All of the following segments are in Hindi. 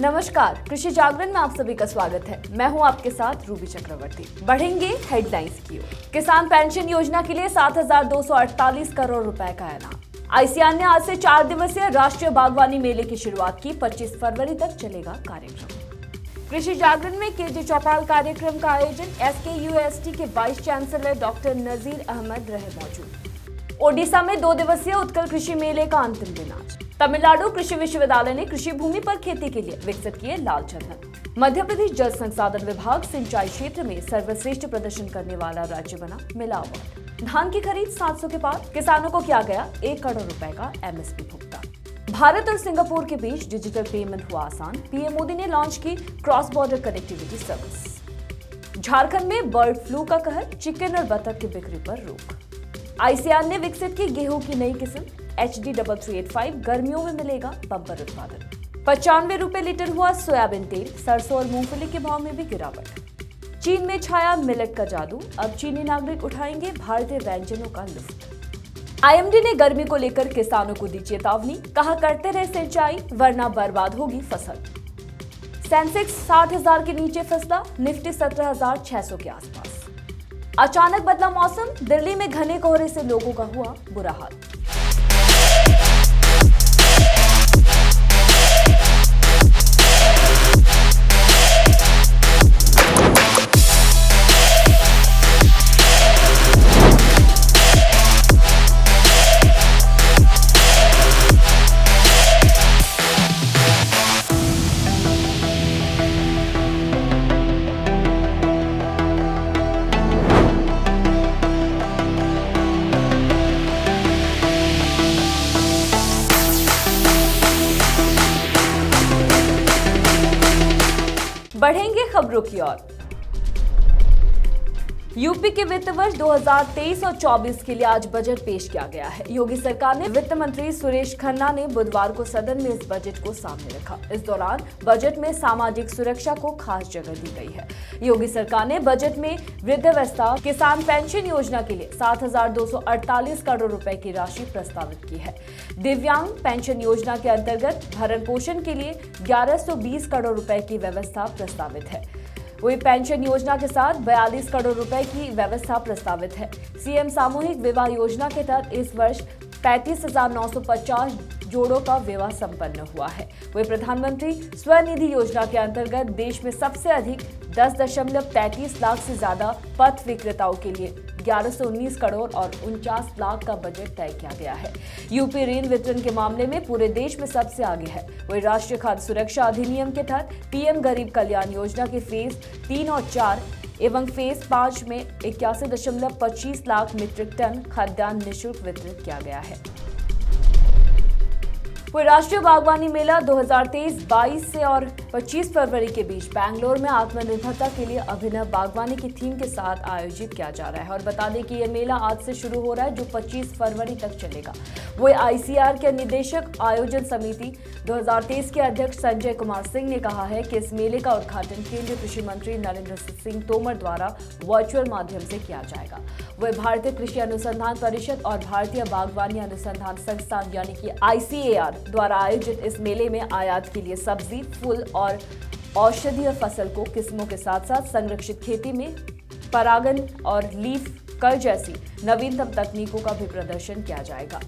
नमस्कार, कृषि जागरण में आप सभी का स्वागत है। मैं हूं आपके साथ रूबी चक्रवर्ती। बढ़ेंगे हेडलाइंस की ओर। किसान पेंशन योजना के लिए 7,248 करोड़ रुपए का ऐलान। आईसीआर ने आज से 4 दिवसीय राष्ट्रीय बागवानी मेले की शुरुआत की। 25 फरवरी तक चलेगा कार्यक्रम। कृषि जागरण में केजे चौपाल कार्यक्रम का आयोजन। एसकेयूएसटी के vice chancellor doctor Nazir Ahmad रहे मौजूद। ओडिशा में 2 दिवसीय उत्कल कृषि मेले का अंतिम दिन आज। तमिलनाडु कृषि विश्वविद्यालय ने कृषि भूमि पर खेती के लिए विकसित किए लाल चंदन। मध्य प्रदेश जल संसाधन विभाग सिंचाई क्षेत्र में सर्वश्रेष्ठ प्रदर्शन करने वाला राज्य बना, मिला अवार्ड। धान की खरीद 700 के पार, किसानों को किया गया 1 करोड़ रुपए का एमएसपी भुगतान। भारत और सिंगापुर के बीच डिजिटल पेमेंट हुआ आसान। पीएम मोदी ने लॉन्च की cross border connectivity service. Jharkhand में बर्ड फ्लू का कहर, चिकन और बतख की बिक्री पर रोक। आईसीआर ने विकसित की गेहूं की नई किस्म HD 3385, गर्मियों में मिलेगा बम्पर उत्पादन। 95 रुपए लीटर हुआ सोयाबीन तेल। सरसों और मूंगफली के भाव में भी गिरावट। चीन में छाया मिलेट का जादू, अब चीनी नागरिक उठाएंगे भारतीय व्यंजनों का लुत्फ। आईएमडी ने गर्मी को लेकर किसानों को दी चेतावनी, कहा करते रहे सिंचाई वरना बर्बाद होगी फसल। सेंसेक्स 60,000 के नीचे फिसला, निफ्टी 17,600 के आसपास। अचानक बदला मौसम, दिल्ली में घने कोहरे से लोगों का हुआ बुरा हाल। बढ़ेंगे खबरों की ओर। यूपी के वित्त वर्ष 2023 और 24 के लिए आज बजट पेश किया गया है। योगी सरकार ने वित्त मंत्री सुरेश खन्ना ने बुधवार को सदन में इस बजट को सामने रखा। इस दौरान बजट में सामाजिक सुरक्षा को खास जगह दी गई है। योगी सरकार ने बजट में वृद्धावस्था किसान पेंशन योजना के लिए 7,248 करोड़ रुपए की राशि प्रस्तावित की है। दिव्यांग पेंशन योजना के अंतर्गत भरण पोषण के लिए 1120 करोड़ रुपए की व्यवस्था प्रस्तावित है। वही पेंशन योजना के साथ 42 करोड़ रुपए की व्यवस्था प्रस्तावित है। सीएम सामूहिक विवाह योजना के तहत इस वर्ष 35,950 जोड़ों का विवाह संपन्न हुआ है। वही प्रधानमंत्री स्वनिधि योजना के अंतर्गत देश में सबसे अधिक 10.33 लाख से ज्यादा पथ विक्रेताओं के लिए 1119 करोड़ और 49 लाख का बजट तय किया गया है। यूपी ऋण वितरण के मामले में पूरे देश में सबसे आगे है। वही राष्ट्रीय खाद्य सुरक्षा अधिनियम के तहत पीएम गरीब कल्याण योजना के फेज 3 और 4 एवं फेज 5 में 81.25 लाख मीट्रिक टन खाद्यान्न निःशुल्क वितरित किया गया है। राष्ट्रीय बागवानी मेला 2023-22 से और 25 फरवरी के बीच बैंगलोर में आत्मनिर्भरता के लिए अभिनव बागवानी की थीम के साथ आयोजित किया जा रहा है। और बता दें कि यह मेला आज से शुरू हो रहा है, जो 25 फरवरी तक चलेगा। वही आईसीआर के निदेशक आयोजन समिति 2023 के अध्यक्ष संजय कुमार सिंह ने कहा है कि इस मेले का उद्घाटन केंद्रीय कृषि मंत्री नरेंद्र सिंह तोमर द्वारा वर्चुअल माध्यम से किया जाएगा। वह भारतीय कृषि अनुसंधान परिषद और भारतीय बागवानी अनुसंधान संस्थान यानी कि आईसीएआर द्वारा आयोजित इस मेले में आयात के लिए सब्जी, फूल और औषधीय फसल को किस्मों के साथ साथ संरक्षित खेती में परागन और लीफ कल जैसी नवीनतम तकनीकों का भी प्रदर्शन किया जाएगा।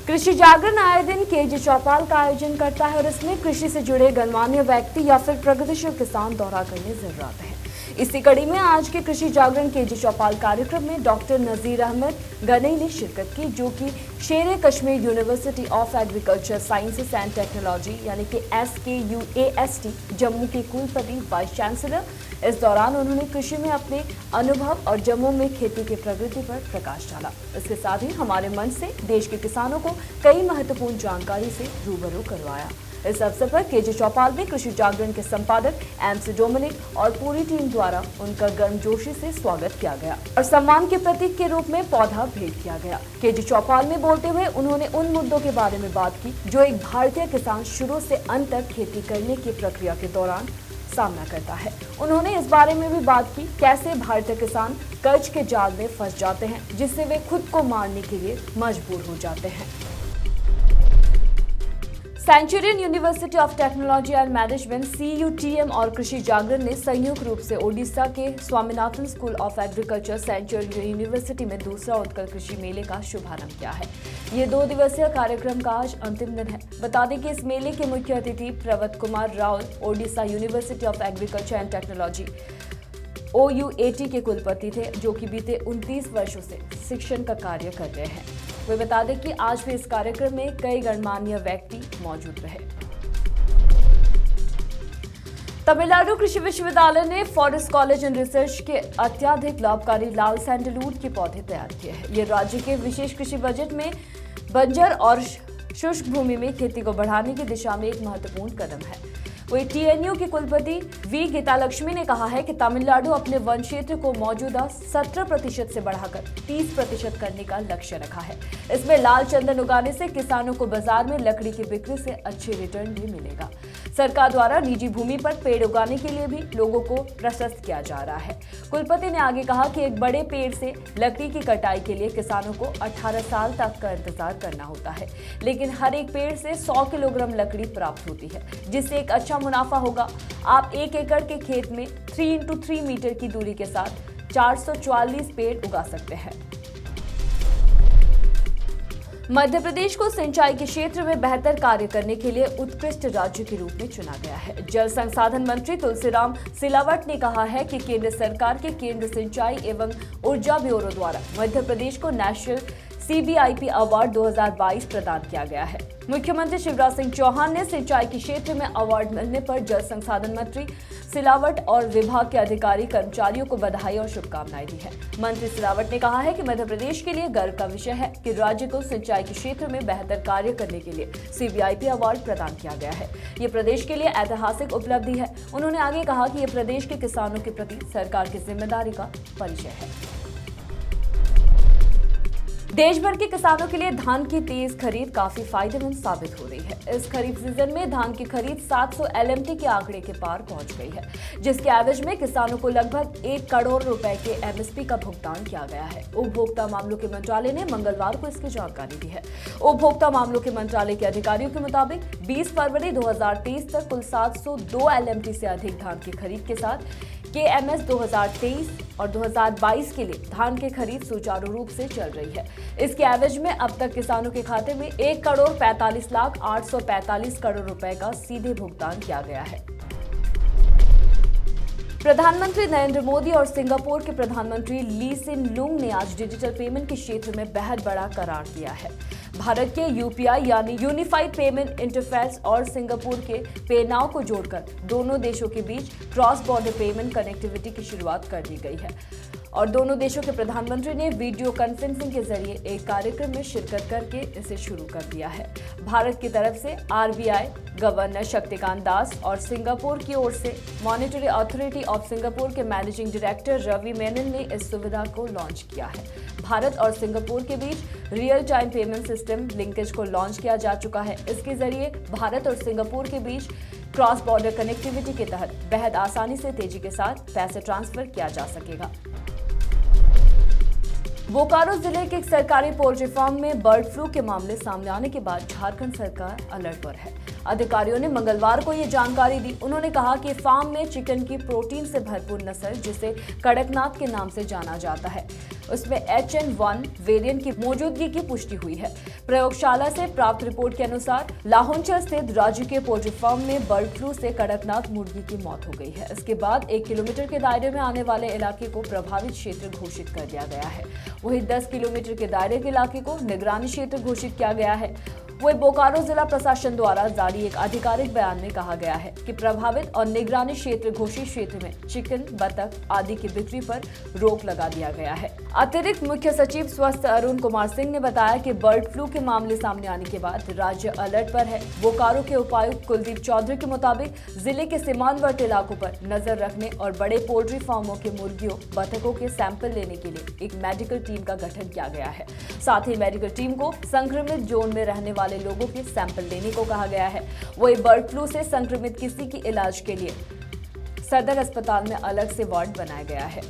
कृषि जागरण आए दिन केजे चौपाल का आयोजन करता है और इसमें कृषि से जुड़े गणमान्य व्यक्ति या फिर प्रगतिशील किसान दौरा करने जरूर आते हैं। इसी कड़ी में आज के कृषि जागरण केजे चौपाल कार्यक्रम में डॉक्टर नजीर अहमद गनई ने शिरकत की, जो कि शेर Kashmir university of agriculture sciences and technology यानी कि SKUAST जम्मू के कुलपति वाइस चांसलर। इस दौरान उन्होंने कृषि में अपने अनुभव और जम्मू में खेती की प्रगति पर प्रकाश डाला। इसके साथ ही हमारे मंच से देश के किसानों को कई महत्वपूर्ण जानकारी से रूबरू करवाया। इस अवसर पर केजे चौपाल में कृषि जागरण के संपादक MC डोमिनिक और पूरी टीम द्वारा उनका गर्मजोशी से स्वागत किया गया और सम्मान के प्रतीक के रूप में पौधा भेंट किया गया। केजे चौपाल में बोलते हुए उन्होंने उन मुद्दों के बारे में बात की जो एक भारतीय किसान शुरू से अंत तक खेती करने की प्रक्रिया के दौरान सामना करता है। उन्होंने इस बारे में भी बात की कैसे भारतीय किसान कर्ज के जाल में फंस जाते हैं, जिससे वे खुद को मारने के लिए मजबूर हो जाते हैं। Centurion university of technology and management CUTM और कृषि जागरण ने संयुक्त रूप से ओडिशा के Swaminathan school of agriculture Centurion university में दूसरा उत्कल कृषि मेले का शुभारंभ किया है। ये 2 दिवसीय कार्यक्रम का आज अंतिम दिन है। बता दें कि इस मेले के मुख्य अतिथि Pravat Kumar Rao Odisha university of agriculture and technology OUAT के कुलपति थे, जो कि बीते 29 वर्षों से शिक्षण का कार्य कर रहे हैं। वे बता दें कि आज भी इस कार्यक्रम में कई गणमान्य व्यक्ति मौजूद रहे। तमिलनाडु कृषि विश्वविद्यालय ने फॉरेस्ट कॉलेज एंड रिसर्च के अत्यधिक लाभकारी लाल सैंडलवुड के पौधे तैयार किए हैं। ये राज्य के विशेष कृषि बजट में बंजर और शुष्क भूमि में खेती को बढ़ाने की दिशा में एक महत्वपूर्ण कदम है। वही TNU के कुलपति V गीतालक्ष्मी ने कहा है कि तमिलनाडु अपने वन क्षेत्र को मौजूदा 17% से बढ़ाकर 30% करने का लक्ष्य रखा है। इसमें लाल चंदन उगाने से किसानों को बाजार में लकड़ी की बिक्री से अच्छे रिटर्न भी मिलेगा। सरकार द्वारा निजी भूमि पर पेड़ उगाने के लिए भी लोगों को प्रशस्त किया जा रहा है। कुलपति ने आगे कहा कि एक बड़े पेड़ से लकड़ी की कटाई के लिए किसानों को 18 साल तक का इंतजार करना होता है, लेकिन हर एक पेड़ से 100 किलोग्राम लकड़ी प्राप्त होती है, जिससे एक अच्छा मुनाफा होगा। आप 1 एकड़ के खेत में 3x3 मीटर की दूरी के साथ 444 पेड़ उगा सकते हैं। मध्य प्रदेश को सिंचाई के क्षेत्र में बेहतर कार्य करने के लिए उत्कृष्ट राज्य के रूप में चुना गया है। जल संसाधन मंत्री तुलसीराम सिलावट ने कहा है कि केंद्र सरकार के केंद्रीय सिंचाई एवं ऊर्जा ब्यूरो द्वारा मध्य प्रदेश को नेशनल CBIP अवार्ड 2022 प्रदान किया गया है। मुख्यमंत्री शिवराज सिंह चौहान ने सिंचाई के क्षेत्र में अवार्ड मिलने पर जल संसाधन मंत्री सिलावट और विभाग के अधिकारी कर्मचारियों को बधाई और शुभकामनाएं दी है। मंत्री सिलावट ने कहा है कि मध्य प्रदेश के लिए गर्व का विषय है कि राज्य को सिंचाई के क्षेत्र में बेहतर कार्य करने के लिए CBIP अवार्ड प्रदान किया गया है। ये प्रदेश के लिए ऐतिहासिक उपलब्धि है। उन्होंने आगे कहा कि ये प्रदेश के किसानों के प्रति सरकार की जिम्मेदारी का परिचय है। देश भर के किसानों के लिए धान की तेज खरीद काफी फायदेमंद साबित हो रही है। इस खरीफ सीजन में धान की खरीद 700 LMT के आंकड़े के पार पहुंच गई है, जिसके एवज में किसानों को लगभग 1 करोड़ रुपए के MSP का भुगतान किया गया है। उपभोक्ता मामलों के मंत्रालय ने मंगलवार को इसकी जानकारी दी है। उपभोक्ता मामलों के मंत्रालय के अधिकारियों के मुताबिक 20 फरवरी 2023 तक कुल 702 LMT से अधिक धान की खरीद के साथ KMS 2023 और 2022 के लिए धान की खरीद सुचारू रूप से चल रही है। इसके एवज में अब तक किसानों के खाते में 1 करोड़ 45 लाख 845 करोड़ रुपए का सीधे भुगतान किया गया है। प्रधानमंत्री नरेंद्र मोदी और सिंगापुर के प्रधानमंत्री ली सिन लुंग ने आज डिजिटल पेमेंट के क्षेत्र में बेहद बड़ा करार किया है। भारत के UPI यानी यूनिफाइड पेमेंट इंटरफेस और सिंगापुर के पेनाउ को जोड़कर दोनों देशों के बीच क्रॉस बॉर्डर पेमेंट कनेक्टिविटी की शुरुआत कर दी गई है और दोनों देशों के प्रधानमंत्री ने वीडियो कॉन्फ्रेंसिंग के जरिए एक कार्यक्रम में शिरकत करके इसे शुरू कर दिया है। भारत की तरफ से RBI गवर्नर शक्तिकांत दास और सिंगापुर की ओर से मॉनेटरी अथॉरिटी ऑफ सिंगापुर के मैनेजिंग डायरेक्टर रवि मेनन ने इस सुविधा को लॉन्च किया है। भारत और सिंगापुर के बीच real time payment system linkage को लॉन्च किया जा चुका है। इसके जरिए भारत और सिंगापुर के बीच क्रॉस बॉर्डर कनेक्टिविटी के तहत बेहद आसानी से तेजी के साथ पैसे ट्रांसफर किया जा सकेगा। बोकारो जिले के एक सरकारी पोल्ट्री फार्म में बर्ड फ्लू के मामले सामने आने के बाद झारखंड सरकार अलर्ट पर है। अधिकारियों ने मंगलवार को ये जानकारी दी। उन्होंने कहा कि फार्म में चिकन की प्रोटीन से भरपूर नस्ल, जिसे कड़कनाथ के नाम से जाना जाता है, उसमें HN1 वेरिएंट की मौजूदगी की पुष्टि हुई है। प्रयोगशाला से प्राप्त रिपोर्ट के अनुसार लाहौंचल स्थित राज्य के पोल्ट्री फार्म में बर्ड फ्लू से कड़कनाथ मुर्गी की मौत हो गई है। इसके बाद 1 किलोमीटर के दायरे में आने वाले इलाके को प्रभावित क्षेत्र घोषित कर दिया गया है। वहीं 10 किलोमीटर के दायरे के इलाके को निगरानी क्षेत्र घोषित किया गया है। वही बोकारो जिला प्रशासन द्वारा जारी एक आधिकारिक बयान में कहा गया है कि प्रभावित और निगरानी क्षेत्र घोषित क्षेत्र में चिकन, बतख आदि की बिक्री पर रोक लगा दिया गया है। अतिरिक्त मुख्य सचिव स्वास्थ्य अरुण कुमार सिंह ने बताया कि बर्ड फ्लू के मामले सामने आने के बाद राज्य अलर्ट पर है। बोकारो के उपायुक्त कुलदीप चौधरी के मुताबिक जिले के सीमांतवर्ती इलाकों पर नजर रखने और बड़े पोल्ट्री फार्मों के मुर्गियों, बतखों के सैंपल लेने के लिए एक मेडिकल टीम का गठन किया गया है। साथ ही मेडिकल टीम को संक्रमित जोन में रहने वाले लोगों के सैंपल लेने को कहा गया है। वही बर्ड फ्लू से संक्रमित किसी की इलाज के लिए सदर अस्पताल में अलग से वार्ड बनाया गया है।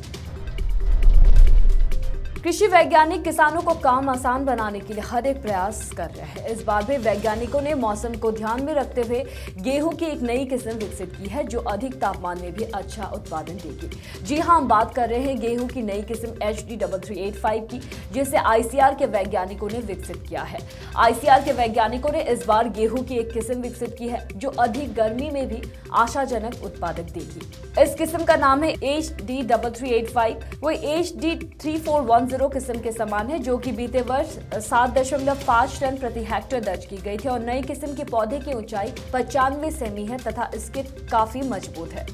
कृषि वैज्ञानिक किसानों को काम आसान बनाने के लिए हर एक प्रयास कर रहे हैं। इस बार भी वैज्ञानिकों ने मौसम को ध्यान में रखते हुए गेहूं की एक नई किस्म विकसित की है जो अधिक तापमान में भी अच्छा उत्पादन देगी। जी हां, हम बात कर रहे हैं गेहूं की नई किस्म HD 3385 की, जिसे ICAR के वैज्ञानिकों ने विकसित किया है। ICAR के वैज्ञानिकों ने इस बार गेहूं की एक किस्म विकसित की है जो अधिक गर्मी में भी आशाजनक उत्पादक देगी। इस किस्म का नाम है HD 3385। वो HD 3410 किस्म के समान है जो कि बीते वर्ष 7.5 टन प्रति हेक्टेयर दर्ज की गई थी और नई किस्म के पौधे की ऊंचाई 95 सेमी है तथा इसके काफी मजबूत है।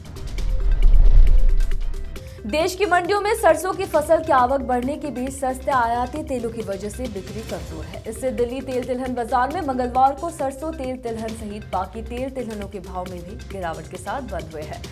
देश की मंडियों में सरसों की फसल की आवक बढ़ने के बीच सस्ते आयाती तेलों की वजह से बिक्री कमजोर है। इससे दिल्ली तेल तिलहन बाजार में मंगलवार को सरसों तेल तिलहन सहित बाकी तेल तिलहनों के भाव में भी गिरावट के साथ बंद हुए हैं।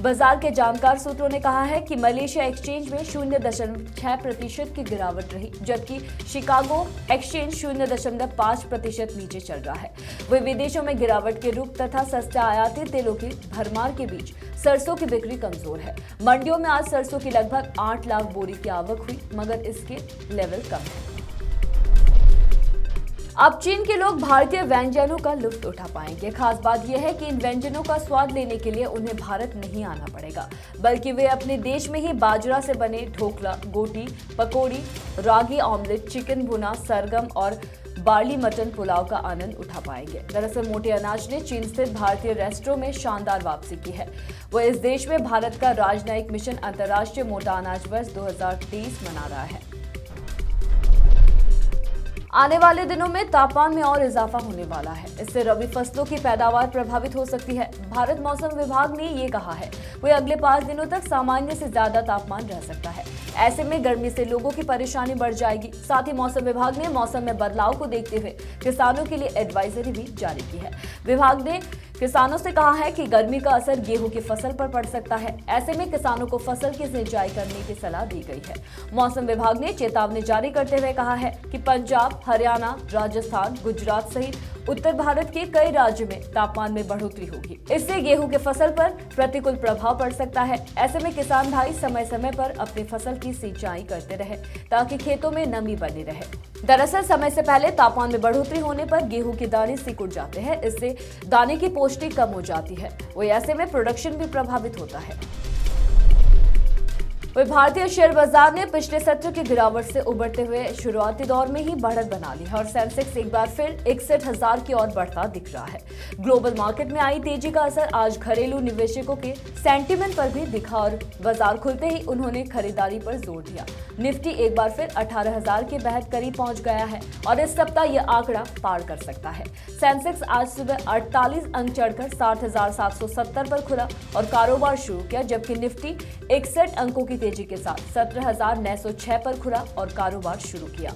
बाजार के जानकार सूत्रों ने कहा है कि मलेशिया एक्सचेंज में 0.6% की गिरावट रही, जबकि शिकागो एक्सचेंज 0.5% नीचे चल रहा है। वही विदेशों में गिरावट के रुख तथा सस्ते आयाती तेलों की भरमार के बीच सरसों की बिक्री कमजोर है। मंडियों में आज सरसों की लगभग 8 लाख बोरी की आवक हुई, मगर इसके लेवल कम है। अब चीन के लोग भारतीय व्यंजनों का लुत्फ उठा पाएंगे। खास बात यह है कि इन व्यंजनों का स्वाद लेने के लिए उन्हें भारत नहीं आना पड़ेगा, बल्कि वे अपने देश में ही बाजरा से बने ढोकला, गोटी, पकौड़ी, रागी ऑमलेट, चिकन भुना, सरगम और बार्ली मटन पुलाव का आनंद उठा पाएंगे। दरअसल मोटे अनाज ने चीन स्थित भारतीय रेस्टोरों में शानदार वापसी की है। वो इस देश में भारत का राजनयिक मिशन अंतर्राष्ट्रीय मोटा अनाज वर्ष 2023 मना रहा है। आने वाले दिनों में तापमान में और इजाफा होने वाला है। इससे रबी फसलों की पैदावार प्रभावित हो सकती है। भारत मौसम विभाग ने ये कहा है वह अगले 5 दिनों तक सामान्य से ज्यादा तापमान रह सकता है। ऐसे में गर्मी से लोगों की परेशानी बढ़ जाएगी। साथ ही मौसम विभाग ने मौसम में बदलाव को देखते हुए किसानों के लिए एडवाइजरी भी जारी की है। विभाग ने किसानों से कहा है कि गर्मी का असर गेहूं की फसल पर पड़ सकता है। ऐसे में किसानों को फसल की सिंचाई करने की सलाह दी गई है। मौसम विभाग ने चेतावनी जारी करते हुए कहा है कि पंजाब, हरियाणा, राजस्थान, गुजरात सहित उत्तर भारत के कई राज्यों में तापमान में बढ़ोतरी होगी। इससे गेहूं के फसल पर प्रतिकूल प्रभाव पड़ सकता है। ऐसे में किसान भाई समय समय पर अपनी फसल की सिंचाई करते रहे ताकि खेतों में नमी बनी रहे। दरअसल समय से पहले तापमान में बढ़ोतरी होने पर गेहूं के दाने सिकुड़ जाते हैं। इससे दाने की पौष्टि कम हो जाती है। वही ऐसे में प्रोडक्शन भी प्रभावित होता है। वही भारतीय शेयर बाजार ने पिछले सत्र की गिरावट से उबरते हुए शुरुआती दौर में ही बढ़त बना ली है और सेंसेक्स एक बार फिर 61,000 की ओर बढ़ता दिख रहा है। ग्लोबल मार्केट में आई तेजी का असर आज घरेलू निवेशकों के सेंटीमेंट पर भी दिखा और बाजार खुलते ही उन्होंने खरीदारी पर जोर दिया। निफ्टी एक बार फिर 18,000 के बेहद करीब पहुंच गया है और इस सप्ताह यह आंकड़ा पार कर सकता है। सेंसेक्स आज सुबह 48 अंक चढ़कर 60,770 पर खुला और कारोबार शुरू किया, जबकि निफ्टी 61 अंकों की तेजी के साथ 17,906 पर खुला और कारोबार शुरू किया।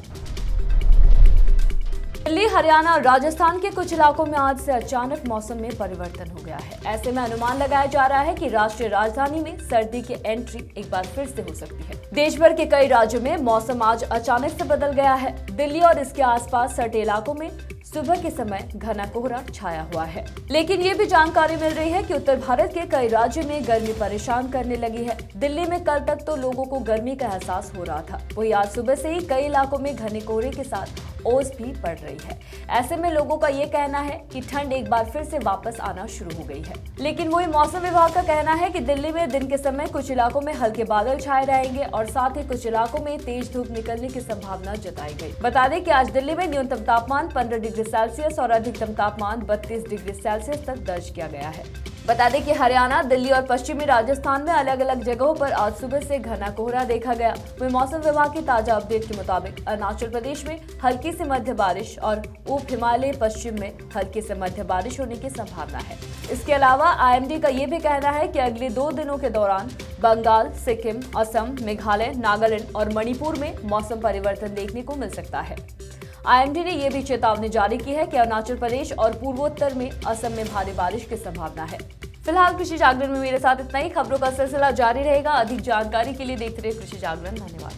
दिल्ली, हरियाणा और राजस्थान के कुछ इलाकों में आज से अचानक मौसम में परिवर्तन हो गया है। ऐसे में अनुमान लगाया जा रहा है कि राष्ट्रीय राजधानी में सर्दी की एंट्री एक बार फिर से हो सकती है। देश भर के कई राज्यों में मौसम आज अचानक से बदल गया है। दिल्ली और इसके आसपास सटे इलाकों में सुबह के समय घना कोहरा छाया हुआ है, लेकिन ये भी जानकारी मिल रही है कि उत्तर भारत के कई राज्यों में गर्मी परेशान करने लगी है। दिल्ली में कल तक तो लोगों को गर्मी का एहसास हो रहा था, वही आज सुबह से ही कई इलाकों में घने कोहरे के साथ ओस भी पड़ रही है। ऐसे में लोगों का ये कहना है कि ठंड एक बार फिर से वापस आना शुरू हो गई है। लेकिन वही मौसम विभाग का कहना है कि दिल्ली में दिन के समय कुछ इलाकों में हल्के बादल छाए रहेंगे और साथ ही कुछ इलाकों में तेज धूप निकलने की संभावना जताई गई। बता दें कि आज दिल्ली में न्यूनतम तापमान 15 डिग्री सेल्सियस और अधिकतम तापमान 32 डिग्री सेल्सियस तक दर्ज किया गया है। बता दें कि हरियाणा, दिल्ली और पश्चिमी राजस्थान में अलग अलग जगहों पर आज सुबह से घना कोहरा देखा गया। वहीं मौसम विभाग की ताजा अपडेट के मुताबिक अरुणाचल प्रदेश में हल्की से मध्य बारिश और उप हिमालय पश्चिम में हल्की से मध्य बारिश होने की संभावना है। इसके अलावा IMD का ये भी कहना है कि अगले 2 दिनों के दौरान बंगाल, सिक्किम, असम, मेघालय, नागालैंड और मणिपुर में मौसम परिवर्तन देखने को मिल सकता है। IMD ने यह भी चेतावनी जारी की है कि अरुणाचल प्रदेश और पूर्वोत्तर में असम में भारी बारिश की संभावना है। फिलहाल कृषि जागरण में मेरे साथ इतना ही। खबरों का सिलसिला जारी रहेगा। अधिक जानकारी के लिए देखते रहिए कृषि जागरण। धन्यवाद।